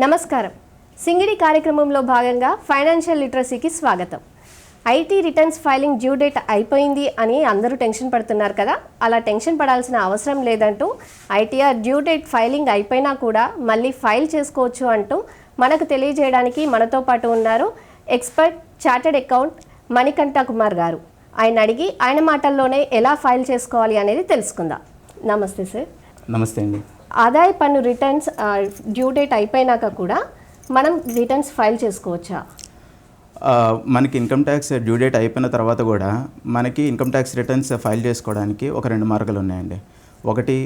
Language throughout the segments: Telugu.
నమస్కారం. సింగిడి కార్యక్రమంలో భాగంగా ఫైనాన్షియల్ లిటరసీకి స్వాగతం. IT returns filing due date అయిపోయింది అని అందరూ టెన్షన్ పడుతున్నారు కదా. అలా టెన్షన్ పడాల్సిన అవసరం లేదంటూ ఐటీఆర్ డ్యూ డేట్ ఫైలింగ్ అయిపోయినా కూడా మళ్ళీ ఫైల్ చేసుకోవచ్చు అంటూ మనకు తెలియజేయడానికి మనతో పాటు ఉన్నారు expert chartered account Manikanta Kumar గారు. ఆయన అడిగి ఆయన మాటల్లోనే ఎలా ఫైల్ చేసుకోవాలి అనేది తెలుసుకుందాం. నమస్తే సార్. నమస్తే అండి. ఆదాయ పన్ను రిటర్న్స్ డ్యూ డేట్ అయిపోయినాక కూడా మనం రిటర్న్స్ ఫైల్ చేసుకోవచ్చా? మనకి ఇన్కమ్ ట్యాక్స్ డ్యూ డేట్ అయిపోయిన తర్వాత కూడా మనకి ఇన్కమ్ ట్యాక్స్ రిటర్న్స్ ఫైల్ చేసుకోవడానికి ఒక 2 మార్గాలు ఉన్నాయండి. ఒకటి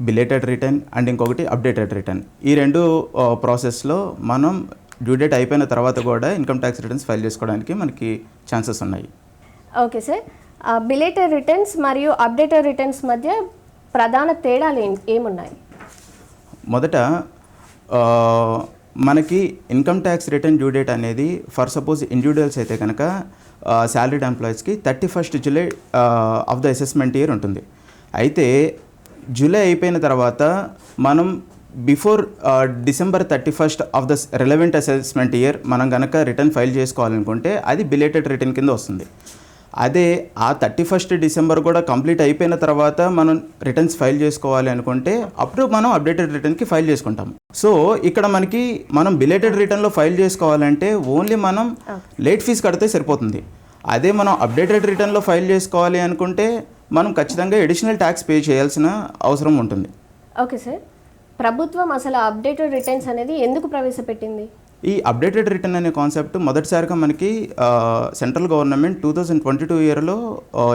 బిలేటెడ్ రిటర్న్ అండ్ ఇంకొకటి అప్డేటెడ్ రిటర్న్. ఈ 2 ప్రాసెస్లో మనం డ్యూ డేట్ అయిపోయిన తర్వాత కూడా ఇన్కమ్ ట్యాక్స్ రిటర్న్స్ ఫైల్ చేసుకోవడానికి మనకి ఛాన్సెస్ ఉన్నాయి. Okay sir. బిలేటెడ్ రిటర్న్స్ మరియు అప్డేటెడ్ రిటర్న్స్ మధ్య ప్రధాన తేడాలు ఏమున్నాయి? మొదట మనకి income tax return due date అనేది ఫర్ సపోజ్ ఇండివిజువల్స్ అయితే కనుక శాలరీడ్ ఎంప్లాయీస్కి 31st July of the assessment year ఉంటుంది. అయితే జూలై అయిపోయిన తర్వాత మనం before December 31st of the relevant assessment year మనం కనుక రిటర్న్ ఫైల్ చేసుకోవాలనుకుంటే అది బిలేటెడ్ రిటర్న్ కింద వస్తుంది. అదే ఆ 31st డిసెంబర్ కూడా కంప్లీట్ అయిపోయిన తర్వాత మనం రిటర్న్స్ ఫైల్ చేసుకోవాలి అనుకుంటే అప్పుడు మనం అప్డేటెడ్ రిటర్న్కి ఫైల్ చేసుకుంటాం. సో ఇక్కడ మనం బిలేటెడ్ రిటర్న్లో ఫైల్ చేసుకోవాలంటే ఓన్లీ మనం లేట్ ఫీజు కడితే సరిపోతుంది. అదే మనం అప్డేటెడ్ రిటర్న్లో ఫైల్ చేసుకోవాలి అనుకుంటే మనం ఖచ్చితంగా అడిషనల్ ట్యాక్స్ పే చేయాల్సిన అవసరం ఉంటుంది. Okay sir. ప్రభుత్వం అసలు అప్డేటెడ్ రిటర్న్స్ అనేది ఎందుకు ప్రవేశపెట్టింది? ఈ అప్డేటెడ్ రిటర్న్ అనే కాన్సెప్ట్ మొదటిసారిగా మనకి సెంట్రల్ గవర్నమెంట్ 2022 ఇయర్లో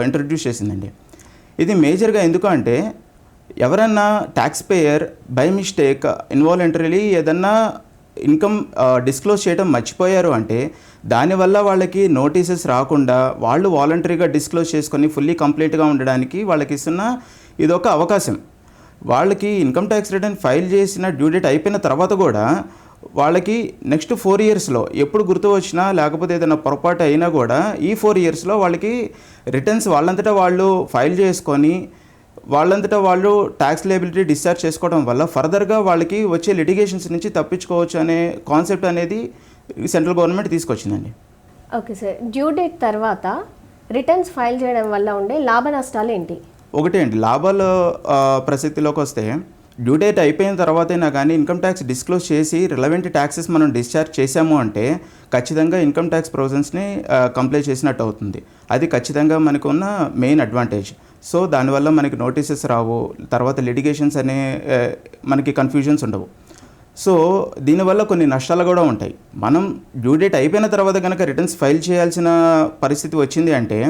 ఇంట్రడ్యూస్ చేసిందండి. ఇది మేజర్గా ఎందుకు అంటే ఎవరన్నా ట్యాక్స్ పేయర్ బై మిస్టేక్ ఇన్వాలంటరీలీ ఏదన్నా ఇన్కమ్ డిస్క్లోజ్ చేయడం మర్చిపోయారు అంటే దానివల్ల వాళ్ళకి నోటీసెస్ రాకుండా వాళ్ళు వాలంటరీగా డిస్క్లోజ్ చేసుకొని ఫుల్లీ కంప్లీట్గా ఉండడానికి వాళ్ళకి ఇస్తున్న ఇదొక అవకాశం. వాళ్ళకి ఇన్కమ్ ట్యాక్స్ రిటర్న్ ఫైల్ చేసిన డ్యూ డేట్ అయిపోయిన తర్వాత కూడా వాళ్ళకి నెక్స్ట్ 4 ఇయర్స్లో ఎప్పుడు గుర్తు వచ్చినా లేకపోతే ఏదైనా పొరపాటు అయినా కూడా ఈ 4 ఇయర్స్లో వాళ్ళకి రిటర్న్స్ వాళ్ళంతటా వాళ్ళు ఫైల్ చేసుకొని వాళ్ళంతటా వాళ్ళు ట్యాక్స్ లయబిలిటీ డిశ్చార్జ్ చేసుకోవడం వల్ల ఫర్దర్గా వాళ్ళకి వచ్చే లిటిగేషన్స్ నుంచి తప్పించుకోవచ్చు అనే కాన్సెప్ట్ అనేది సెంట్రల్ గవర్నమెంట్ తీసుకొచ్చిందండి. Okay sir. డ్యూ డేట్ తర్వాత రిటర్న్స్ ఫైల్ చేయడం వల్ల ఉండే లాభ నష్టాలు ఏంటి? ఒకటే అండి, లాభాల ప్రసక్తిలోకి వస్తే డ్యూ డేట్ అయిపోయిన తర్వాతైనా కానీ ఇన్కమ్ ట్యాక్స్ డిస్క్లోజ్ చేసి రిలవెంట్ ట్యాక్సెస్ మనం డిశ్చార్జ్ చేసాము అంటే ఖచ్చితంగా ఇన్కమ్ ట్యాక్స్ ప్రొవిజన్స్ని కంప్లై చేసినట్టు అవుతుంది. అది ఖచ్చితంగా మనకు ఉన్న మెయిన్ అడ్వాంటేజ్. సో దానివల్ల మనకి నోటీసెస్ రావు, తర్వాత లిటిగేషన్స్ అనే మనకి కన్ఫ్యూజన్స్ ఉండవు. సో దీనివల్ల కొన్ని నష్టాలు కూడా ఉంటాయి. మనం డ్యూ డేట్ అయిపోయిన తర్వాత కనుక రిటర్న్స్ ఫైల్ చేయాల్సిన పరిస్థితి వచ్చింది అంటే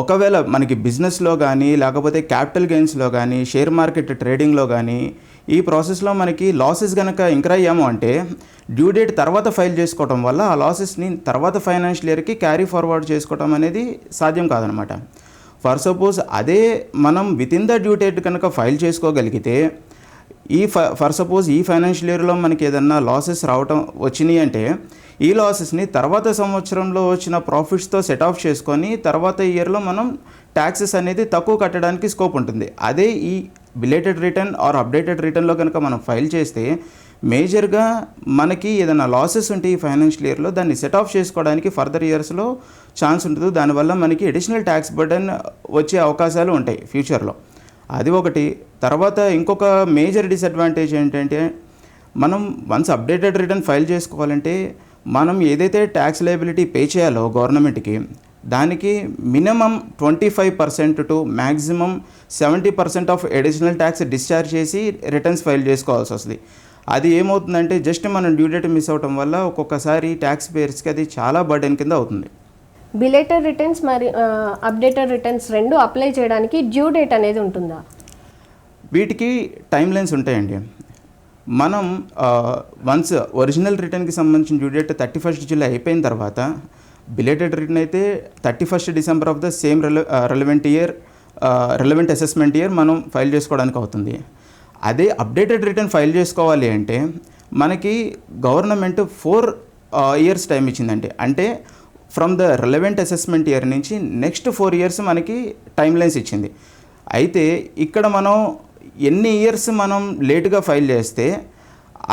ఒకవేళ మనకి బిజినెస్లో కానీ లేకపోతే క్యాపిటల్ గెయిన్స్లో కానీ షేర్ మార్కెట్ ట్రేడింగ్లో కానీ ఈ ప్రాసెస్లో మనకి లాసెస్ కనుక ఇంక్ర్ అయ్యాము అంటే డ్యూ డేట్ తర్వాత ఫైల్ చేసుకోవడం వల్ల ఆ లాసెస్ని తర్వాత ఫైనాన్షియల్ ఇయర్కి క్యారీ ఫార్వర్డ్ చేసుకోవడం అనేది సాధ్యం కాదనమాట. ఫర్ సపోజ్ అదే మనం వితిన్ ద డ్యూ డేట్ కనుక ఫైల్ చేసుకోగలిగితే ఫర్ సపోజ్ ఈ ఫైనాన్షియల్ ఇయర్లో మనకి ఏదన్నా లాసెస్ రావటం వచ్చినాయి అంటే ఈ లాసెస్ని తర్వాత సంవత్సరంలో వచ్చిన ప్రాఫిట్స్తో సెట్ ఆఫ్ చేసుకొని తర్వాత ఇయర్లో మనం ట్యాక్సెస్ అనేది తక్కువ కట్టడానికి స్కోప్ ఉంటుంది. అదే ఈ బిలేటెడ్ రిటర్న్ ఆర్ అప్డేటెడ్ రిటర్న్లో కనుక మనం ఫైల్ చేస్తే మేజర్గా మనకి ఏదైనా లాసెస్ ఉంటే ఈ ఫైనాన్షియల్ ఇయర్లో దాన్ని సెట్ ఆఫ్ చేసుకోవడానికి ఫర్దర్ ఇయర్స్లో ఛాన్స్ ఉంటుంది. దానివల్ల మనకి అడిషనల్ ట్యాక్స్ బర్డెన్ వచ్చే అవకాశాలు ఉంటాయి ఫ్యూచర్లో. అది ఒకటి. తర్వాత ఇంకొక మేజర్ డిసడ్వాంటేజ్ ఏంటంటే మనం వన్స్ అప్డేటెడ్ రిటర్న్ ఫైల్ చేసుకోవాలంటే మనం ఏదైతే ట్యాక్స్ లయబిలిటీ పే చేయాలో గవర్నమెంట్కి దానికి minimum 25% to maximum 70% of additional tax discharge చేసి రిటర్న్స్ ఫైల్ చేసుకోవాల్సి వస్తుంది. అది ఏమవుతుందంటే జస్ట్ మనం డ్యూ డేట్ మిస్ అవడం వల్ల ఒక్కొక్కసారి ట్యాక్స్ పేయర్స్కి అది చాలా బర్డెన్ కింద అవుతుంది. బిలేటెడ్ రిటర్న్స్ మరి అప్డేటెడ్ రిటర్న్స్ రెండు అప్లై చేయడానికి డ్యూ డేట్ అనేది ఉంటుందా? వీటికి టైం లైన్స్ ఉంటాయండి. మనం వన్స్ ఒరిజినల్ రిటర్న్కి సంబంధించిన డ్యూ డేట్ 31st జూలై అయిపోయిన తర్వాత బిలేటెడ్ రిటర్న్ అయితే 31st December of the same relevant assessment year మనం ఫైల్ చేసుకోవడానికి అవుతుంది. అదే అప్డేటెడ్ రిటర్న్ ఫైల్ చేసుకోవాలి అంటే మనకి గవర్నమెంట్ 4 ఇయర్స్ టైం ఇచ్చిందండి. అంటే from the relevant assessment year నుంచి నెక్స్ట్ 4 ఇయర్స్ మనకి టైం లైన్స్ ఇచ్చింది. అయితే ఇక్కడ మనం ఎన్ని ఇయర్స్ మనం లేటుగా ఫైల్ చేస్తే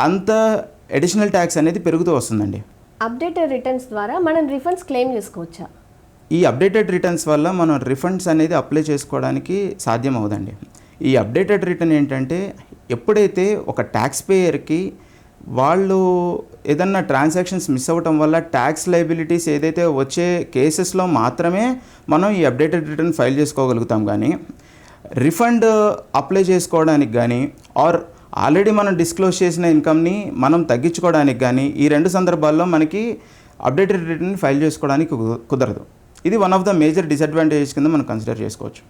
అంత అడిషనల్ ట్యాక్స్ అనేది పెరుగుతూ వస్తుందండి. అప్డేటెడ్ రిటర్న్స్ ద్వారా మనం రిఫండ్స్ క్లెయిమ్ చేసుకోవచ్చా? ఈ అప్డేటెడ్ రిటర్న్స్ వల్ల మనం రిఫండ్స్ అనేది అప్లై చేసుకోవడానికి సాధ్యం అవుదండి. ఈ అప్డేటెడ్ రిటర్న్ ఏంటంటే ఎప్పుడైతే ఒక ట్యాక్స్ పేయర్కి వాళ్ళు ఏదన్నా ట్రాన్సాక్షన్స్ మిస్ అవ్వటం వల్ల ట్యాక్స్ లయబిలిటీస్ ఏదైతే వచ్చే కేసెస్లో మాత్రమే మనం ఈ అప్డేటెడ్ రిటర్న్ ఫైల్ చేసుకోగలుగుతాం. కానీ రిఫండ్ అప్లై చేసుకోవడానికి కానీ ఆర్ ఆల్రెడీ మనం డిస్క్లోజ్ చేసిన ఇన్కమ్ని మనం తగ్గించుకోవడానికి కానీ ఈ రెండు సందర్భాల్లో మనకి అప్డేటెడ్ రిటర్న్ ఫైల్ చేసుకోవడానికి కుదరదు. ఇది one of the major disadvantages కింద మనం కన్సిడర్ చేసుకోవచ్చు.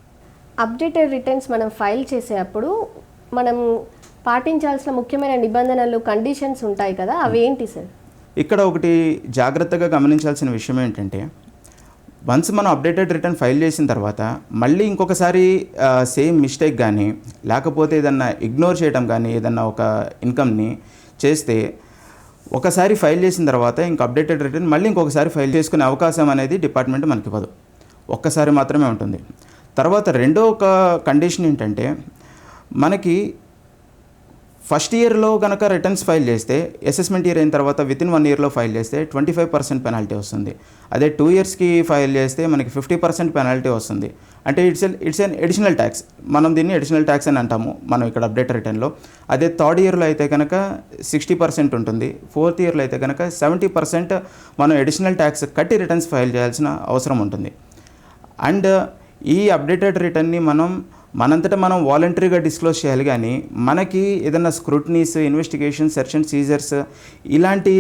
అప్డేటెడ్ రిటర్న్స్ మనం ఫైల్ చేసేటప్పుడు మనం పాటించాల్సిన ముఖ్యమైన నిబంధనలు, కండిషన్స్ ఉంటాయి కదా, అవి ఏంటి సార్? ఇక్కడ ఒకటి జాగ్రత్తగా గమనించాల్సిన విషయం ఏంటంటే వన్స్ మనం అప్డేటెడ్ రిటర్న్ ఫైల్ చేసిన తర్వాత మళ్ళీ ఇంకొకసారి సేమ్ మిస్టేక్ కానీ లేకపోతే ఏదన్నా ఇగ్నోర్ చేయడం కానీ ఏదన్నా ఒక ఇన్కమ్ని చేస్తే ఒకసారి ఫైల్ చేసిన తర్వాత ఇంక అప్డేటెడ్ రిటర్న్ మళ్ళీ ఇంకొకసారి ఫైల్ చేసుకునే అవకాశం అనేది డిపార్ట్మెంట్ మనకి ఇవ్వదు. ఒక్కసారి మాత్రమే ఉంటుంది. తర్వాత రెండో ఒక కండిషన్ ఏంటంటే మనకి ఫస్ట్ ఇయర్లో కనుక రిటర్న్స్ ఫైల్ చేస్తే అసెస్మెంట్ ఇయర్ అయిన తర్వాత వితిన్ 1 ఇయర్లో ఫైల్ చేస్తే 25% పెనాల్టీ వస్తుంది. అదే 2 ఇయర్స్కి ఫైల్ చేస్తే మనకి 50% పెనాల్టీ వస్తుంది. అంటే ఇట్స్ ఎన్ అడిషనల్ ట్యాక్స్. మనం దీన్ని అడిషనల్ ట్యాక్స్ అని అంటాము మనం ఇక్కడ అప్డేట్ రిటర్న్లో. అదే థర్డ్ ఇయర్లో అయితే కనుక 60% ఉంటుంది. ఫోర్త్ ఇయర్లో అయితే కనుక 70% మనం అడిషనల్ ట్యాక్స్ కట్టి రిటర్న్స్ ఫైల్ చేయాల్సిన అవసరం ఉంటుంది. అండ్ ఈ అప్డేటెడ్ రిటర్న్ని మనంతటా మనం వాలంటరీగా డిస్క్లోజ్ చేయాలి. కానీ మనకి ఏదైనా స్క్రూటినీస్, ఇన్వెస్టిగేషన్, సెర్చ్ అండ్ సీజర్స్ ఇలాంటి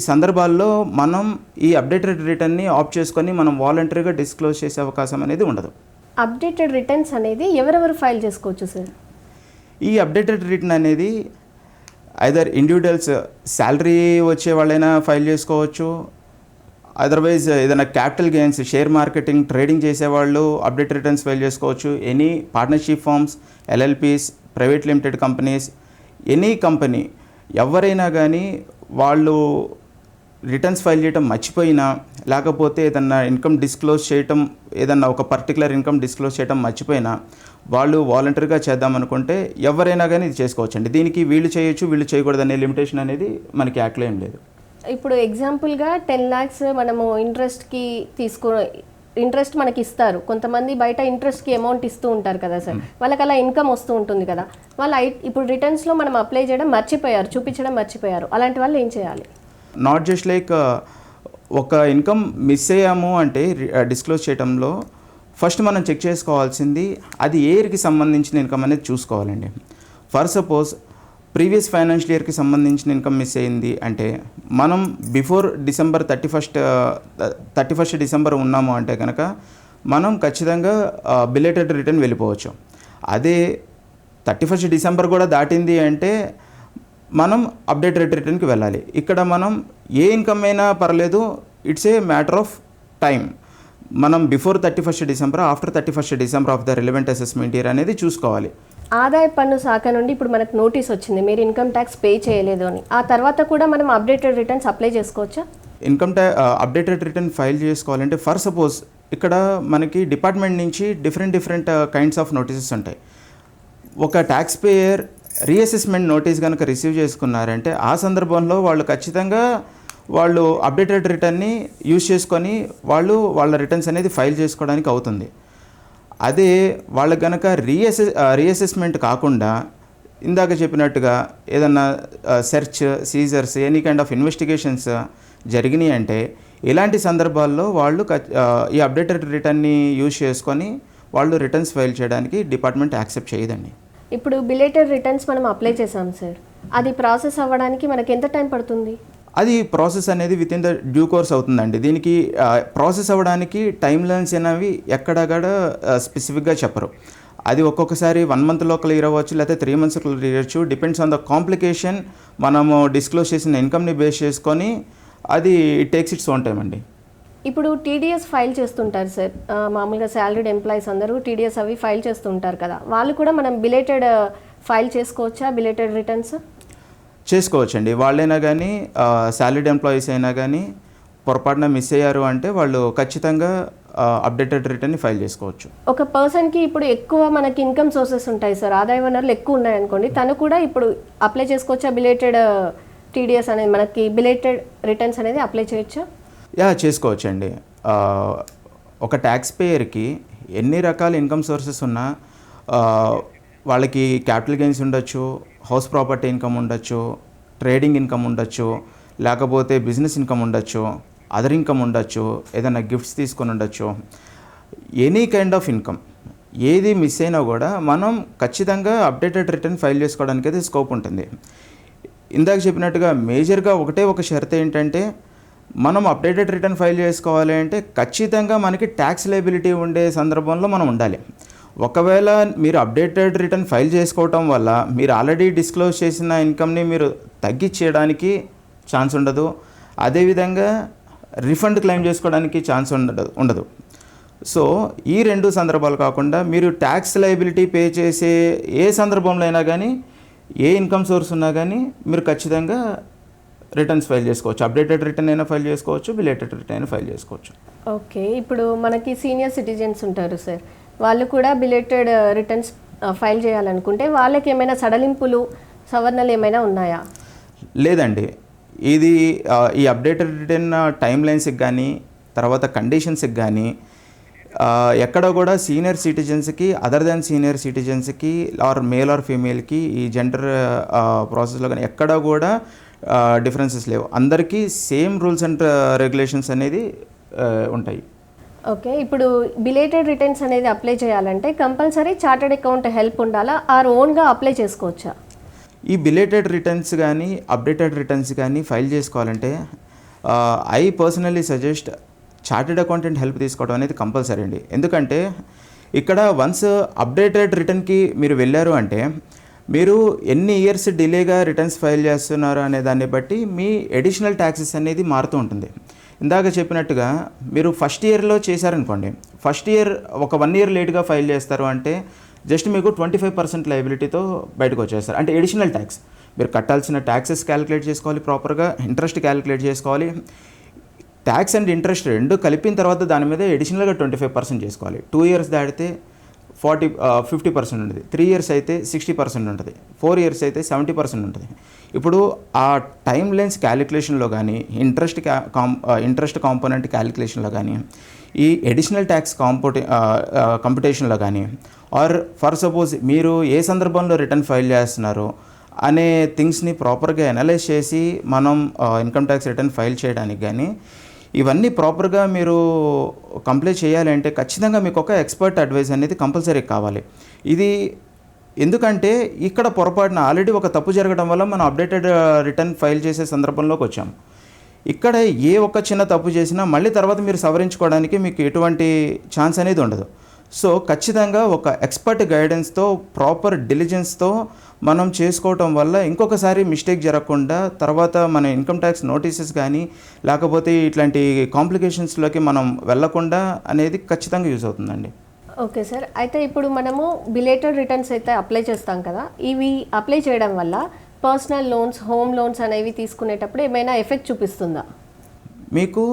సందర్భాల్లో మనం ఈ అప్డేటెడ్ రిటర్న్ని ఆప్ట్ చేసుకొని మనం వాలంటరీగా డిస్క్లోజ్ చేసే అవకాశం అనేది ఉండదు. అప్డేటెడ్ రిటర్న్స్ అనేది ఎవరెవరు ఫైల్ చేసుకోవచ్చు సార్? ఈ అప్డేటెడ్ రిటర్న్ అనేది ఐదర్ ఇండివిజువల్స్ శాలరీ వచ్చే వాళ్ళైనా ఫైల్ చేసుకోవచ్చు. అదర్వైజ్ ఏదైనా capital gains, share marketing, trading చేసేవాళ్ళు అప్డేట్ రిటర్న్స్ ఫైల్ చేసుకోవచ్చు. Any partnership firms, LLPs, private limited companies, any company ఎవరైనా కానీ వాళ్ళు రిటర్న్స్ ఫైల్ చేయడం మర్చిపోయినా లేకపోతే ఏదన్నా ఇన్కమ్ డిస్క్లోజ్ చేయటం, ఏదన్నా ఒక పర్టికులర్ ఇన్కమ్ డిస్క్లోజ్ చేయడం మర్చిపోయినా వాళ్ళు వాలంటరీగా చేద్దామనుకుంటే ఎవరైనా కానీ ఇది చేసుకోవచ్చండి. దీనికి వీళ్ళు చేయొచ్చు, వీళ్ళు చేయకూడదు అనే లిమిటేషన్ అనేది మనకి యాక్ట్లో ఏం లేదు. ఇప్పుడు ఎగ్జాంపుల్గా 10 lakhs మనము ఇంట్రెస్ట్ మనకి ఇస్తారు. కొంతమంది బయట ఇంట్రెస్ట్కి అమౌంట్ ఇస్తూ ఉంటారు కదా సార్, వాళ్ళకి అలా ఇన్కమ్ వస్తూ ఉంటుంది కదా, వాళ్ళు ఇప్పుడు రిటర్న్స్లో మనం అప్లై చేయడం మర్చిపోయారు, చూపించడం మర్చిపోయారు, అలాంటి వాళ్ళు ఏం చేయాలి? నాట్ జస్ట్ లైక్ ఒక ఇన్కమ్ మిస్ అయ్యాము అంటే డిస్క్లోజ్ చేయడంలో ఫస్ట్ మనం చెక్ చేసుకోవాల్సింది అది ఏ ఇయర్కి సంబంధించిన ఇన్కమ్ అనేది చూసుకోవాలండి. ఫర్ సపోజ్ ప్రీవియస్ ఫైనాన్షియల్ ఇయర్కి సంబంధించిన ఇన్కమ్ మిస్ అయింది అంటే మనం బిఫోర్ డిసెంబర్ 31 డిసెంబర్ ఉన్నాము అంటే కనుక మనం ఖచ్చితంగా బిలేటెడ్ రిటర్న్ వెళ్ళిపోవచ్చు. అదే 31 డిసెంబర్ కూడా దాటింది అంటే మనం అప్డేటెడ్ రిటర్న్కి వెళ్ళాలి. ఇక్కడ మనం ఏ ఇన్కమ్ అయినా పర్లేదు, it's a matter of time. మనం before 31 December, after 31 December of the relevant assessment year అనేది చూసుకోవాలి. ఆదాయ పన్ను శాఖ నుండి ఇప్పుడు మనకు నోటీస్ వచ్చింది, మీరు ఇన్కమ్ ట్యాక్స్ పే చేయలేదు అని. ఆ తర్వాత కూడా మనం అప్డేటెడ్ రిటర్న్స్ అప్లై చేసుకోవచ్చా? ఇన్కమ్ అప్డేటెడ్ రిటర్న్ ఫైల్ చేసుకోవాలంటే ఫర్ సపోజ్ ఇక్కడ మనకి డిపార్ట్మెంట్ నుంచి డిఫరెంట్ కైండ్స్ ఆఫ్ నోటీసెస్ ఉంటాయి. ఒక ట్యాక్స్ పేయర్ రీఅసెస్మెంట్ నోటీస్ కనుక రిసీవ్ చేసుకున్నారంటే ఆ సందర్భంలో వాళ్ళు ఖచ్చితంగా అప్డేటెడ్ రిటర్న్ని యూజ్ చేసుకొని వాళ్ళ రిటర్న్స్ అనేది ఫైల్ చేసుకోవడానికి అవుతుంది. అదే వాళ్ళకి కనుక రీఅసెస్మెంట్ కాకుండా ఇందాక చెప్పినట్టుగా ఏదన్నా search, seizures, any kind of investigations జరిగినాయి అంటే ఇలాంటి సందర్భాల్లో వాళ్ళు ఈ అప్డేటెడ్ రిటర్న్ని యూజ్ చేసుకొని వాళ్ళు రిటర్న్స్ ఫైల్ చేయడానికి డిపార్ట్మెంట్ యాక్సెప్ట్ చేయదండి. ఇప్పుడు బిలేటెడ్ రిటర్న్స్ మనం అప్లై చేసాం సార్, అది ప్రాసెస్ అవ్వడానికి మనకి ఎంత టైం పడుతుంది? అది ప్రాసెస్ అనేది with in the due course అవుతుందండి. దీనికి ప్రాసెస్ అవ్వడానికి టైం లైన్స్ అనేవి ఎక్కడక్కడ స్పెసిఫిక్గా చెప్పరు. అది ఒక్కొక్కసారి 1 month లోపల ఇవ్వచ్చు, లేకపోతే 3 months ఇవ్వచ్చు. Depends on the complication. మనము డిస్క్లోజ్ చేసిన ఇన్కమ్ని బేస్ చేసుకొని అది టేక్స్ ఇట్స్ ఓన్ టైం అండి. ఇప్పుడు టీడీఎస్ ఫైల్ చేస్తుంటారు సార్, మామూలుగా శాలరీడ్ ఎంప్లాయీస్ అందరూ టీడీఎస్ అవి ఫైల్ చేస్తుంటారు కదా, వాళ్ళు కూడా మనం బిలేటెడ్ ఫైల్ చేసుకోవచ్చా? బిలేటెడ్ రిటర్న్స్ చేసుకోవచ్చండి. వాళ్ళైనా కానీ శాలరీడ్ ఎంప్లాయీస్ అయినా కానీ పొరపాటున మిస్ అయ్యారు అంటే వాళ్ళు ఖచ్చితంగా అప్డేటెడ్ రిటర్న్ని ఫైల్ చేసుకోవచ్చు. ఒక పర్సన్కి ఇప్పుడు ఎక్కువ మనకి ఇన్కమ్ సోర్సెస్ ఉంటాయి సార్, ఆదాయ వనరులు ఎక్కువ ఉన్నాయనుకోండి, తను కూడా ఇప్పుడు అప్లై చేసుకోవచ్చా బిలేటెడ్ టీడీఎస్ అనేది మనకి బిలేటెడ్ రిటర్న్స్ అనేది అప్లై చేయొచ్చా? చేసుకోవచ్చండి. ఒక ట్యాక్స్ పేయర్కి ఎన్ని రకాల ఇన్కమ్ సోర్సెస్ ఉన్నా వాళ్ళకి క్యాపిటల్ గెయిన్స్ ఉండొచ్చు, హౌస్ ప్రాపర్టీ ఇన్కమ్ ఉండొచ్చు, ట్రేడింగ్ ఇన్కమ్ ఉండొచ్చు, లేకపోతే బిజినెస్ ఇన్కమ్ ఉండొచ్చు, అదర్ ఇన్కమ్ ఉండొచ్చు, ఏదైనా గిఫ్ట్స్ తీసుకొని ఉండొచ్చు. ఎనీ కైండ్ ఆఫ్ ఇన్కమ్ ఏది మిస్ అయినా కూడా మనం ఖచ్చితంగా అప్డేటెడ్ రిటర్న్ ఫైల్ చేసుకోవడానికి అయితే స్కోప్ ఉంటుంది. ఇందాక చెప్పినట్టుగా మేజర్గా ఒక షరతు ఏంటంటే, మనం అప్డేటెడ్ రిటర్న్ ఫైల్ చేసుకోవాలి అంటే ఖచ్చితంగా మనకి ట్యాక్స్ లయబిలిటీ ఉండే సందర్భంలో మనం ఉండాలి. ఒకవేళ మీరు అప్డేటెడ్ రిటర్న్ ఫైల్ చేసుకోవటం వల్ల మీరు ఆల్రెడీ డిస్క్లోజ్ చేసిన ఇన్కమ్ని మీరు తగ్గించేయడానికి ఛాన్స్ ఉండదు. అదేవిధంగా రిఫండ్ క్లెయిమ్ చేసుకోవడానికి ఛాన్స్ ఉండదు. సో ఈ రెండు సందర్భాలు కాకుండా మీరు ట్యాక్స్ లయబిలిటీ పే చేసే ఏ సందర్భంలో అయినా కానీ, ఏ ఇన్కమ్ సోర్స్ ఉన్నా కానీ మీరు ఖచ్చితంగా రిటర్న్స్ ఫైల్ చేసుకోవచ్చు. అప్డేటెడ్ రిటర్న్ అయినా ఫైల్ చేసుకోవచ్చు, బిలేటెడ్ రిటర్న్ అయినా ఫైల్ చేసుకోవచ్చు. ఓకే, ఇప్పుడు మనకి సీనియర్ సిటిజన్స్ ఉంటారు సార్, వాళ్ళు కూడా బిలేటెడ్ రిటర్న్స్ ఫైల్ చేయాలనుకుంటే వాళ్ళకి ఏమైనా సడలింపులు, సవరణలు ఏమైనా ఉన్నాయా? లేదండి. ఇది ఈ అప్డేటెడ్ రిటర్న్ టైం లైన్స్కి కానీ, తర్వాత కండిషన్స్కి కానీ ఎక్కడ కూడా సీనియర్ సిటిజన్స్కి, అదర్ దాన్ సీనియర్ సిటిజన్స్కి ఆర్ మేల్ ఆర్ ఫీమేల్కి ఈ జెండర్ ప్రాసెస్లో కానీ ఎక్కడ కూడా డిఫరెన్సెస్ లేవు. అందరికీ సేమ్ రూల్స్ అండ్ రెగ్యులేషన్స్ అనేది ఉంటాయి. ఓకే, ఇప్పుడు బిలేటెడ్ రిటర్న్స్ అనేది అప్లై చేయాలంటే కంపల్సరీ చార్టెడ్ అకౌంట్ హెల్ప్ ఉండాలా, ఆర్ ఓన్గా అప్లై చేసుకోవచ్చా? ఈ బిలేటెడ్ రిటర్న్స్ కానీ అప్డేటెడ్ రిటర్న్స్ కానీ ఫైల్ చేసుకోవాలంటే I personally suggest chartered accountant help తీసుకోవడం అనేది కంపల్సరీ అండి. ఎందుకంటే ఇక్కడ వన్స్ అప్డేటెడ్ రిటర్న్కి మీరు వెళ్ళారు అంటే మీరు ఎన్ని ఇయర్స్ డిలేగా రిటర్న్స్ ఫైల్ చేస్తున్నారు అనే దాన్ని బట్టి మీ అడిషనల్ ట్యాక్సెస్ అనేది మారుతూ ఉంటుంది. ఇందాక చెప్పినట్టుగా మీరు ఫస్ట్ ఇయర్లో చేశారనుకోండి, ఫస్ట్ ఇయర్ ఒక 1 year లేట్గా ఫైల్ చేస్తారు అంటే జస్ట్ మీకు 25% లయబిలిటీతో బయటకు వచ్చేస్తారు. అంటే అడిషనల్ ట్యాక్స్ మీరు కట్టాల్సిన ట్యాక్సెస్ క్యాలిక్యులేట్ చేసుకోవాలి, ప్రాపర్గా ఇంట్రెస్ట్ క్యాలిక్యులేట్ చేసుకోవాలి. ట్యాక్స్ అండ్ ఇంట్రెస్ట్ రెండు కలిపిన తర్వాత దాని మీద అడిషనల్గా 25% చేసుకోవాలి. 2 years దాటితే 50% ఉంటుంది, 3 years అయితే 60% ఉంటుంది, 4 years అయితే 70% ఉంటుంది. ఇప్పుడు ఆ టైం లైన్స్ క్యాలిక్యులేషన్లో కానీ, ఇంట్రెస్ట్ కాంపోనెంట్ క్యాలిక్యులేషన్లో కానీ, ఈ అడిషనల్ ట్యాక్స్ కంప్యూటేషన్లో కానీ, ఆర్ ఫర్ సపోజ్ మీరు ఏ సందర్భంలో రిటర్న్ ఫైల్ చేస్తున్నారు అనే థింగ్స్ని ప్రాపర్గా అనలైజ్ చేసి మనం ఇన్కమ్ ట్యాక్స్ రిటర్న్ ఫైల్ చేయడానికి కానీ, ఇవన్నీ ప్రాపర్గా మీరు కంప్లీట్ చేయాలంటే ఖచ్చితంగా మీకు ఒక ఎక్స్పర్ట్ అడ్వైస్ అనేది కంపల్సరీ కావాలి. ఇది ఎందుకంటే ఇక్కడ పొరపాటున ఆల్రెడీ ఒక తప్పు జరగడం వల్ల మనం అప్డేటెడ్ రిటర్న్ ఫైల్ చేసే సందర్భంలోకి వచ్చాం. ఇక్కడ ఏ ఒక్క చిన్న తప్పు చేసినా మళ్ళీ తర్వాత మీరు సవరించుకోవడానికి మీకు ఎటువంటి ఛాన్స్ అనేది ఉండదు. సో ఖచ్చితంగా ఒక ఎక్స్పర్ట్ గైడెన్స్తో, ప్రాపర్ డిలిజెన్స్తో మనం చేసుకోవటం వల్ల ఇంకొకసారి మిస్టేక్ జరగకుండా తర్వాత మన ఇన్కమ్ ట్యాక్స్ నోటీసెస్ కానీ లేకపోతే ఇట్లాంటి కాంప్లికేషన్స్లోకి మనం వెళ్ళకుండా అనేది ఖచ్చితంగా యూజ్ అవుతుందండి. ఓకే సార్, అయితే ఇప్పుడు మనము బిలేటెడ్ రిటర్న్స్ అయితే అప్లై చేస్తాం కదా, ఇవి అప్లై చేయడం వల్ల పర్సనల్ లోన్స్, హోమ్ లోన్స్ అనేవి తీసుకునేటప్పుడు ఏమైనా ఎఫెక్ట్ చూపిస్తుందా? మీకు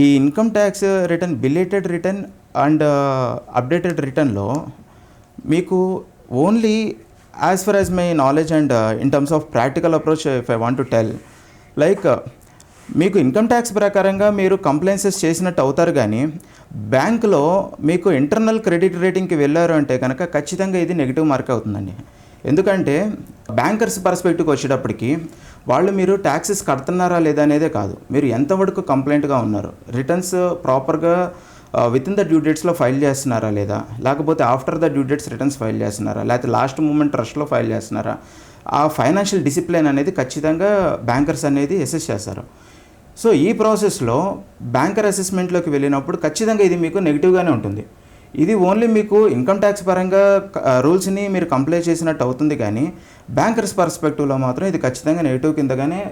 ఈ income tax return, belated return and updated రిటర్న్లో మీకు only as far as my knowledge and in terms of practical approach if I want to tell, like మీకు ఇన్కమ్ ట్యాక్స్ ప్రకారంగా మీరు కంప్లైన్సెస్ చేసినట్టు అవుతారు, కానీ బ్యాంకులో మీకు ఇంటర్నల్ క్రెడిట్ రేటింగ్కి వెళ్ళారు అంటే కనుక ఖచ్చితంగా ఇది నెగిటివ్ మార్క్ అవుతుందండి. ఎందుకంటే బ్యాంకర్స్ పర్స్పెక్టివ్కి వచ్చేటప్పటికి వాళ్ళు మీరు ట్యాక్సెస్ కడుతున్నారా లేదా అనేదే కాదు, మీరు ఎంతవరకు కంప్లైంట్గా ఉన్నారు, రిటర్న్స్ ప్రాపర్గా విత్ ఇన్ ద డ్యూ డేట్స్లో ఫైల్ చేస్తున్నారా లేదా, లేకపోతే after the due dates returns file చేస్తున్నారా, లేకపోతే లాస్ట్ మూమెంట్ రష్లో ఫైల్ చేస్తున్నారా, ఆ ఫైనాన్షియల్ డిసిప్లిన్ అనేది ఖచ్చితంగా బ్యాంకర్స్ అనేది అసెస్ చేస్తారు. సో ఈ ప్రాసెస్లో బ్యాంకర్ అసెస్మెంట్లోకి వెళ్ళినప్పుడు ఖచ్చితంగా ఇది మీకు నెగిటివ్గానే ఉంటుంది. ఇది ఓన్లీ మీకు ఇన్కమ్ ట్యాక్స్ పరంగా రూల్స్ని మీరు కంప్లై చేసినట్టు అవుతుంది, కానీ బ్యాంకర్స్ పర్స్పెక్టివ్లో మాత్రం ఇది ఖచ్చితంగా నెగిటివ్ కిందగానే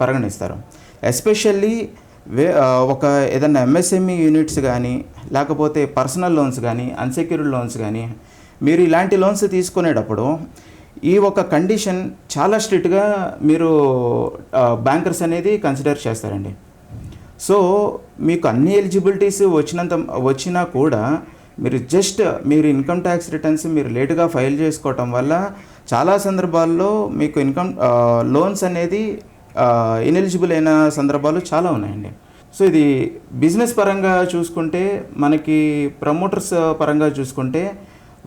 పరిగణిస్తారు. ఎస్పెషల్లీ ఒక ఏదైనా ఎంఎస్ఎంఈ యూనిట్స్ కానీ లేకపోతే పర్సనల్ లోన్స్ కానీ, అన్సెక్యూర్డ్ లోన్స్ కానీ, మీరు ఇలాంటి లోన్స్ తీసుకునేటప్పుడు ఈ ఒక కండిషన్ చాలా స్ట్రిక్ట్గా మీరు బ్యాంకర్స్ అనేది కన్సిడర్ చేస్తారండి. సో మీకు అన్ని ఎలిజిబిలిటీస్ వచ్చినా కూడా మీరు ఇన్కమ్ ట్యాక్స్ రిటర్న్స్ మీరు లేటుగా ఫైల్ చేసుకోవటం వల్ల చాలా సందర్భాల్లో మీకు లోన్స్ అనేది ఇనెలిజిబుల్ అయిన సందర్భాలు చాలా ఉన్నాయండి. సో ఇది బిజినెస్ పరంగా చూసుకుంటే, మనకి ప్రమోటర్స్ పరంగా చూసుకుంటే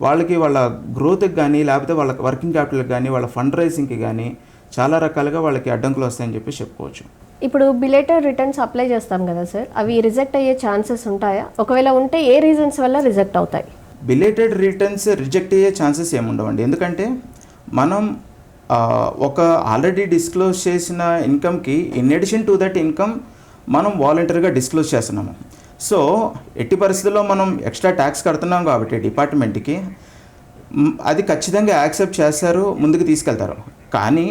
వాళ్ళకి వాళ్ళ గ్రోత్కి కానీ, లేకపోతే వాళ్ళ వర్కింగ్ క్యాపిటల్కి కానీ, వాళ్ళ ఫండ్ రైజింగ్కి కానీ చాలా రకాలుగా వాళ్ళకి అడ్డంకులు వస్తాయని చెప్పి చెప్పుకోవచ్చు. ఇప్పుడు బిలేటెడ్ రిటర్న్స్ అప్లై చేస్తాం కదా సార్, అవి రిజెక్ట్ అయ్యే ఛాన్సెస్ ఉంటాయా? ఒకవేళ ఉంటే ఏ రీజన్స్ వల్ల రిజెక్ట్ అవుతాయి? బిలేటెడ్ రిటర్న్స్ రిజెక్ట్ అయ్యే ఛాన్సెస్ ఏముండవండి. ఎందుకంటే మనం ఒక ఆల్రెడీ డిస్క్లోజ్ చేసిన ఇన్కమ్కి in addition to that income మనం వాలంటరీగా డిస్క్లోజ్ చేస్తున్నాము. సో ఎట్టి పరిస్థితుల్లో మనం ఎక్స్ట్రా ట్యాక్స్ కడుతున్నాం కాబట్టి డిపార్ట్మెంట్కి అది ఖచ్చితంగా యాక్సెప్ట్ చేస్తారు, ముందుకు తీసుకెళ్తారు. కానీ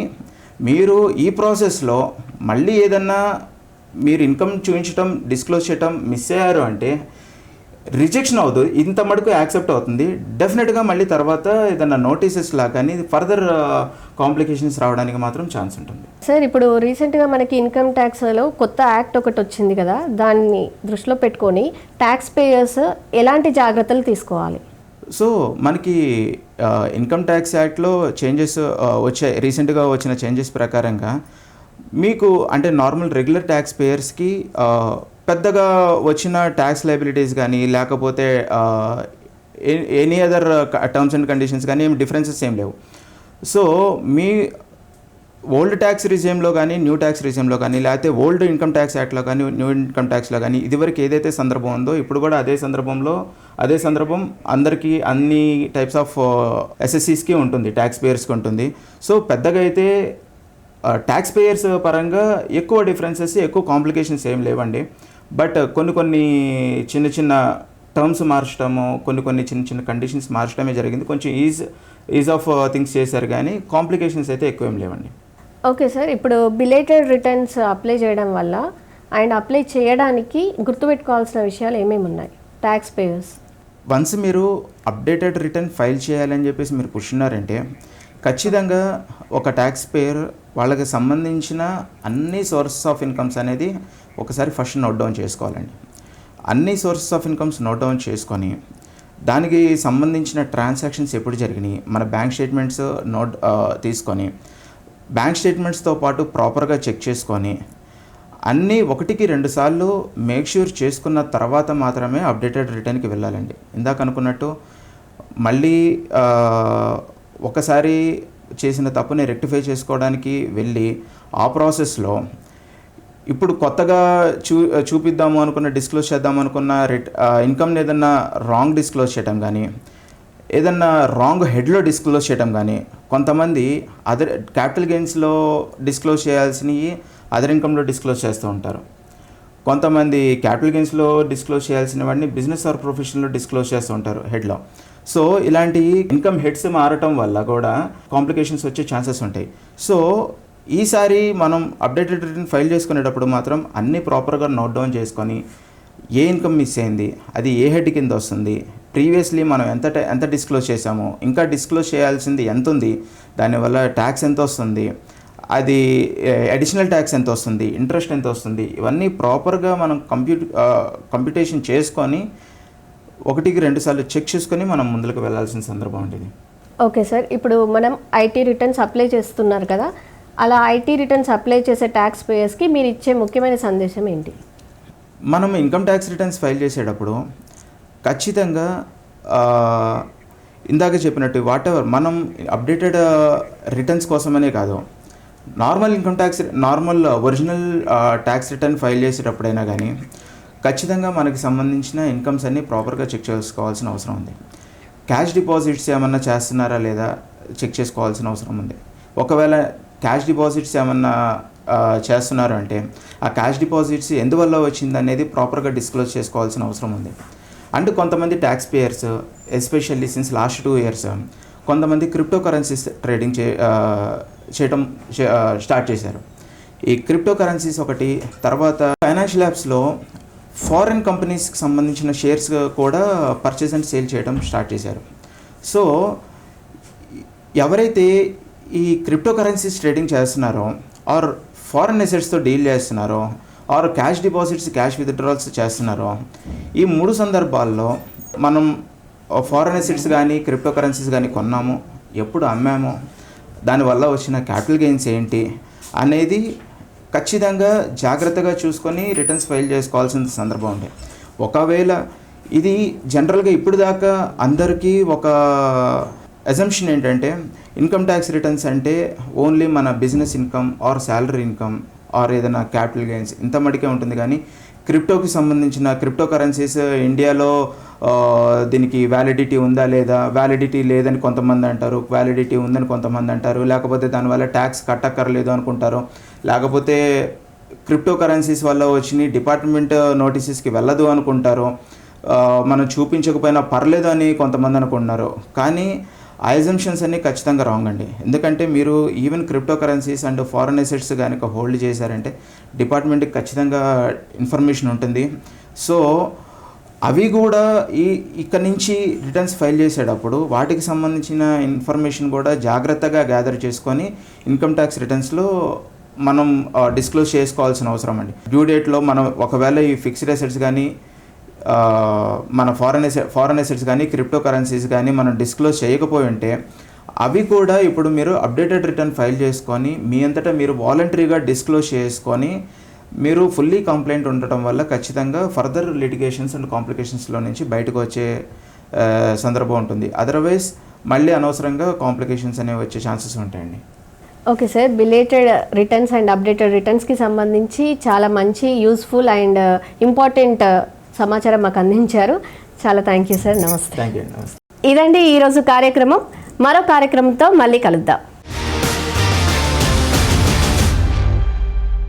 మీరు ఈ ప్రాసెస్లో మళ్ళీ ఏదన్నా మీరు ఇన్కమ్ చూపించడం, డిస్క్లోజ్ చేయటం మిస్ అయ్యారు అంటే రిజెక్షన్ అవుతుంది. ఇంత మటుకు యాక్సెప్ట్ అవుతుంది. డెఫినెట్గా మళ్ళీ తర్వాత ఏదన్నా నోటీసెస్ లా కానీ ఫర్దర్ కాంప్లికేషన్స్ రావడానికి మాత్రం ఛాన్స్ ఉంటుంది. సార్ ఇప్పుడు రీసెంట్గా మనకి ఇన్కమ్ ట్యాక్స్లో కొత్త యాక్ట్ ఒకటి వచ్చింది కదా, దాన్ని దృష్టిలో పెట్టుకొని ట్యాక్స్ పేయర్స్ ఎలాంటి జాగ్రత్తలు తీసుకోవాలి? సో మనకి ఇన్కమ్ ట్యాక్స్ యాక్ట్లో చేంజెస్ వచ్చాయి. రీసెంట్గా వచ్చిన చేంజెస్ ప్రకారంగా మీకు అంటే నార్మల్ రెగ్యులర్ ట్యాక్స్ పేయర్స్కి పెద్దగా వచ్చిన ట్యాక్స్ లయబిలిటీస్ కానీ, లేకపోతే any other terms and conditions కానీ ఏం డిఫరెన్సెస్ ఏం లేవు. సో మీ ఓల్డ్ ట్యాక్స్ రిజిమ్లో కానీ, న్యూ ట్యాక్స్ రిజిమ్లో కానీ, లేకపోతే ఓల్డ్ ఇన్కమ్ ట్యాక్స్ యాక్ట్లో కానీ, న్యూ ఇన్కమ్ ట్యాక్స్లో కానీ ఇదివరకు ఏదైతే సందర్భం ఉందో ఇప్పుడు కూడా అదే సందర్భం అందరికీ అన్ని టైప్స్ ఆఫ్ ఎస్ఎస్సీస్కి ఉంటుంది, ట్యాక్స్ పేయర్స్కి ఉంటుంది. సో పెద్దగా అయితే ట్యాక్స్ పేయర్స్ పరంగా ఎక్కువ డిఫరెన్సెస్, ఎక్కువ కాంప్లికేషన్స్ ఏం లేవండి. బట్ కొన్ని చిన్న టర్మ్స్ మార్చడము, కొన్ని చిన్న కండిషన్స్ మార్చడమే జరిగింది. కొంచెం ఈజ్ ఆఫ్ థింగ్స్ చేశారు కానీ కాంప్లికేషన్స్ అయితే ఎక్కువ ఏం లేవండి. ఓకే సార్, ఇప్పుడు బిలేటెడ్ రిటర్న్స్ అప్లై చేయడం వల్ల అండ్ అప్లై చేయడానికి గుర్తుపెట్టుకోవాల్సిన విషయాలు ఏమేమి ఉన్నాయి ట్యాక్స్ పేయర్స్? వన్స్ మీరు అప్డేటెడ్ రిటర్న్ ఫైల్ చేయాలని చెప్పేసి మీరు కూర్చున్నారంటే ఖచ్చితంగా ఒక ట్యాక్స్ పేయర్ వాళ్ళకి సంబంధించిన అన్ని సోర్సెస్ ఆఫ్ ఇన్కమ్స్ అనేది ఒకసారి ఫస్ట్ నోట్ డౌన్ చేసుకోవాలండి. అన్ని sources of incomes note down చేసుకొని దానికి సంబంధించిన ట్రాన్సాక్షన్స్ ఎప్పుడు జరిగినాయి, మన బ్యాంక్ స్టేట్మెంట్స్ తీసుకొని బ్యాంక్ స్టేట్మెంట్స్తో పాటు ప్రాపర్గా చెక్ చేసుకొని అన్నీ 1-2 సార్లు మేక్ ష్యూర్ చేసుకున్న తర్వాత మాత్రమే అప్డేటెడ్ రిటర్న్కి వెళ్ళాలండి. ఇందాక అనుకున్నట్టు మళ్ళీ ఒకసారి చేసిన తప్పుని రెక్టిఫై చేసుకోవడానికి వెళ్ళి ఆ ప్రాసెస్లో ఇప్పుడు కొత్తగా చూపిద్దాము అనుకున్న, డిస్క్లోజ్ చేద్దాము అనుకున్న ఇన్కమ్ని ఏదన్నా రాంగ్ డిస్క్లోజ్ చేయడం కానీ, ఏదన్నా రాంగ్ హెడ్లో డిస్క్లోజ్ చేయడం కానీ, కొంతమంది అదర్ క్యాపిటల్ గెయిన్స్లో డిస్క్లోజ్ చేయాల్సినవి అదర్ ఇన్కమ్లో డిస్క్లోజ్ చేస్తూ ఉంటారు. కొంతమంది క్యాపిటల్ గెయిన్స్లో డిస్క్లోజ్ చేయాల్సిన వాడిని బిజినెస్ ఆర్ ప్రొఫెషన్లో డిస్క్లోజ్ చేస్తూ ఉంటారు హెడ్లో. సో ఇలాంటి ఇన్కమ్ హెడ్స్ మారటం వల్ల కూడా కాంప్లికేషన్స్ వచ్చే ఛాన్సెస్ ఉంటాయి. సో ఈసారి మనం అప్డేటెడ్ రిటర్న్ ఫైల్ చేసుకునేటప్పుడు మాత్రం అన్నీ ప్రాపర్గా నోట్ డౌన్ చేసుకొని ఏ ఇన్కమ్ మిస్ అయింది, అది ఏ హెడ్ కింద వస్తుంది, ప్రీవియస్లీ మనం ఎంత డిస్క్లోజ్ చేసామో, ఇంకా డిస్క్లోజ్ చేయాల్సింది ఎంత ఉంది, దానివల్ల ట్యాక్స్ ఎంత వస్తుంది, అది అడిషనల్ ట్యాక్స్ ఎంత వస్తుంది, ఇంట్రెస్ట్ ఎంత వస్తుంది, ఇవన్నీ ప్రాపర్గా మనం కంప్యూటేషన్ చేసుకొని 1-2 సార్లు చెక్ చేసుకొని మనం ముందుకు వెళ్ళాల్సిన సందర్భం ఉంటుంది. ఓకే సార్, ఇప్పుడు మనం ఐటీ రిటర్న్స్ అప్లై చేస్తున్నారు కదా, అలా ఐటీ రిటర్న్స్ అప్లై చేసే ట్యాక్స్ పేయర్స్కి మీరు ఇచ్చే ముఖ్యమైన సందేశం ఏంటి? మనం ఇన్కమ్ ట్యాక్స్ రిటర్న్స్ ఫైల్ చేసేటప్పుడు ఖచ్చితంగా ఇందాక చెప్పినట్టు మనం అప్డేటెడ్ రిటర్న్స్ కోసమనే కాదు, normal income tax, normal original tax return file చేసేటప్పుడైనా కానీ ఖచ్చితంగా మనకి సంబంధించిన ఇన్కమ్స్ అన్నీ ప్రాపర్గా చెక్ చేసుకోవాల్సిన అవసరం ఉంది. క్యాష్ డిపాజిట్స్ ఏమన్నా చేస్తున్నారా లేదా చెక్ చేసుకోవాల్సిన అవసరం ఉంది. ఒకవేళ క్యాష్ డిపాజిట్స్ ఏమన్నా చేస్తున్నారు అంటే ఆ క్యాష్ డిపాజిట్స్ ఎందువల్ల వచ్చింది అనేది ప్రాపర్గా డిస్క్లోజ్ చేసుకోవాల్సిన అవసరం ఉంది. అండ్ కొంతమంది taxpayers especially since last 2 years కొంతమంది క్రిప్టో కరెన్సీస్ ట్రేడింగ్ చేయడం స్టార్ట్ చేశారు. ఈ క్రిప్టో కరెన్సీస్ ఒకటి, తర్వాత ఫైనాన్షియల్ యాప్స్లో ఫారెన్ కంపెనీస్కి సంబంధించిన షేర్స్ కూడా పర్చేస్ అండ్ సేల్ చేయడం స్టార్ట్ చేశారు. సో ఎవరైతే ఈ క్రిప్టో కరెన్సీస్ ట్రేడింగ్ చేస్తున్నారో ఆర్ ఫారెన్ అసెట్స్తో డీల్ చేస్తున్నారో or cash deposits, cash withdrawals చేస్తున్నారో, ఈ 3 సందర్భాల్లో మనం ఫారెన్ అసెట్స్ కానీ క్రిప్టో కరెన్సీస్ కానీ కొన్నాము, ఎప్పుడు అమ్మాము, దానివల్ల వచ్చిన క్యాపిటల్ గెయిన్స్ ఏంటి అనేది ఖచ్చితంగా జాగ్రత్తగా చూసుకొని రిటర్న్స్ ఫైల్ చేసుకోవాల్సిన సందర్భం ఉంది. ఒకవేళ ఇది జనరల్గా ఇప్పుడు దాకా అందరికీ ఒక అజంప్షన్ ఏంటంటే ఇన్కమ్ ట్యాక్స్ రిటర్న్స్ అంటే ఓన్లీ మన business income or salary income or ఏదైనా క్యాపిటల్ గెయిన్స్ ఇంత మటుకే ఉంటుంది. కానీ క్రిప్టోకి సంబంధించిన క్రిప్టో కరెన్సీస్ ఇండియాలో దీనికి వ్యాలిడిటీ ఉందా లేదా, వ్యాలిడిటీ లేదని కొంతమంది అంటారు, వ్యాలిడిటీ ఉందని కొంతమంది అంటారు, లేకపోతే దానివల్ల ట్యాక్స్ కట్టక్కర్లేదు అనుకుంటారు, లేకపోతే క్రిప్టో కరెన్సీస్ వల్ల వచ్చిన డిపార్ట్మెంట్ నోటీసెస్కి వెళ్ళదు అనుకుంటారు, మనం చూపించకపోయినా పర్లేదు అని కొంతమంది అనుకుంటున్నారు. కానీ ఆ ఎజంప్షన్స్ అన్నీ ఖచ్చితంగా రాంగ్ అండి. ఎందుకంటే మీరు even crypto currencies and foreign assets కనుక హోల్డ్ చేశారంటే డిపార్ట్మెంట్కి ఖచ్చితంగా ఇన్ఫర్మేషన్ ఉంటుంది. సో అవి కూడా ఇక్కడ నుంచి రిటర్న్స్ ఫైల్ చేసేటప్పుడు వాటికి సంబంధించిన ఇన్ఫర్మేషన్ కూడా జాగ్రత్తగా గ్యాదర్ చేసుకొని ఇన్కమ్ ట్యాక్స్ రిటర్న్స్లో మనం డిస్క్లోజ్ చేసుకోవాల్సిన అవసరం అండి. డ్యూ డేట్లో మనం ఒకవేళ ఈ ఫిక్స్డ్ అసెట్స్ కానీ మన ఫారెన్ అసెట్స్ కానీ క్రిప్టో కరెన్సీస్ కానీ మనం డిస్క్లోజ్ చేయకపోయి ఉంటే అవి కూడా ఇప్పుడు మీరు అప్డేటెడ్ రిటర్న్ ఫైల్ చేసుకొని మీ అంతటా మీరు వాలంటరీగా డిస్క్లోజ్ చేసుకొని మీరు ఫుల్లీ కంప్లైంట్ ఉండటం వల్ల ఖచ్చితంగా ఫర్దర్ లిటిగేషన్స్ అండ్ కాంప్లికేషన్స్లో నుంచి బయటకు వచ్చే సందర్భం ఉంటుంది. అదర్వైజ్ మళ్ళీ అనవసరంగా కాంప్లికేషన్స్ అనేవి వచ్చే ఛాన్సెస్ ఉంటాయండి. Okay sir, belated returns and updated రిటర్న్స్కి సంబంధించి చాలా మంచి యూస్ఫుల్ అండ్ ఇంపార్టెంట్ సమాచారం మాకు అందించారు. చాలా థ్యాంక్ యూ సార్. నమస్తే. Thank you. నమస్తే. ఇదండి ఈరోజు కార్యక్రమం. మరో కార్యక్రమంతో మళ్ళీ కలుద్దాం.